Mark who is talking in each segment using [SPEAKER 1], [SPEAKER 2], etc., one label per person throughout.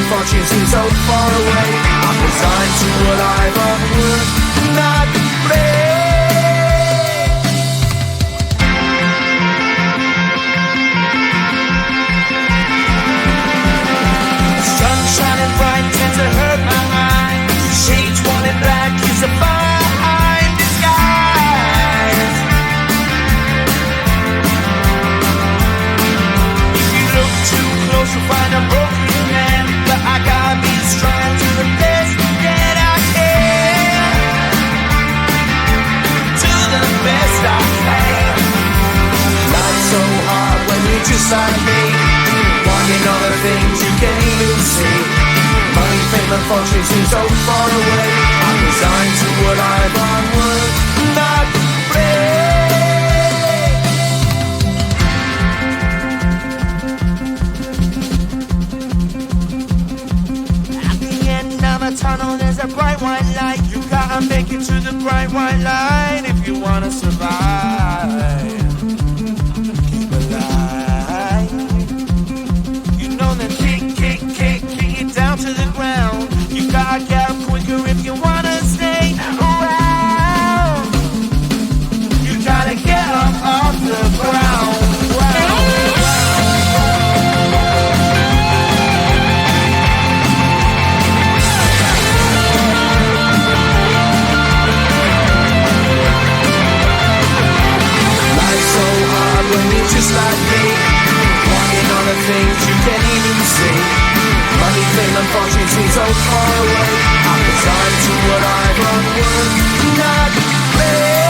[SPEAKER 1] and fortune seem so far away. I'm resigned to what I've unworked, not brave. Sun shining bright tends to hurt my mind. Shades worn in black is a fine disguise. If you look too close, you'll find a broken man. But I gotta be strong to the best that I can. To the best I can. Life's so hard when you're just like me, wanting all the things you can't even see. Money, fame and fortune seem so far away. I'm resigned to what I've unworked, not brave. At the end of a tunnel there's a bright white light. You gotta make it to the bright white light if you wanna survive. Keep alive. You know that kick it down to the ground. You gotta get up quicker if you wanna stay around. You gotta get up off the ground. Life's so hard when you're just like me, wanting all the things you can't even see. Money, fame and fortune seem so far away. I'm resigned to what I've unworked, not brave.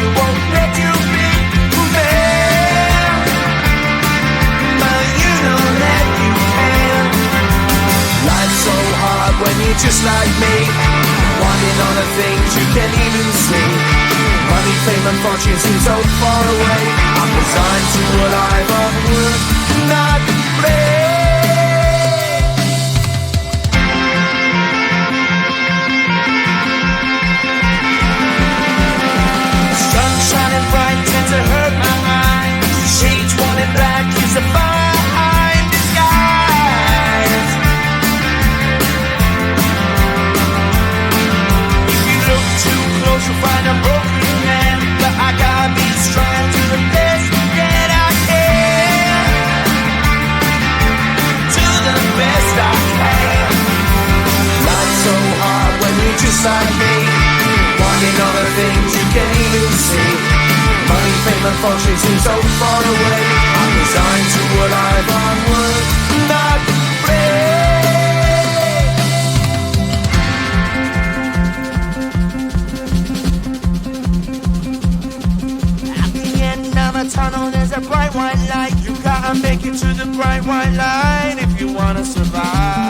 [SPEAKER 1] people won't let you be fair, but you know that you can. Life's so hard when you're just like me, wanting all the things you can't even see. Money, fame and fortune seem so far away. I'm resigned to a life of work, not play. Sun shining bright tends to hurt my mind. Shades worn in black is a fine disguise. If you look too close you'll find a broken man, but I gotta be strong to the best that I can. To the best I can. Life's so hard when you're just like me, wanting all the things you can't even see. Money, fame and fortune seem so far away. I'm resigned to a life on work, not play. At the end of a tunnel there's a bright white light. You gotta make it to the bright white light if you wanna survive.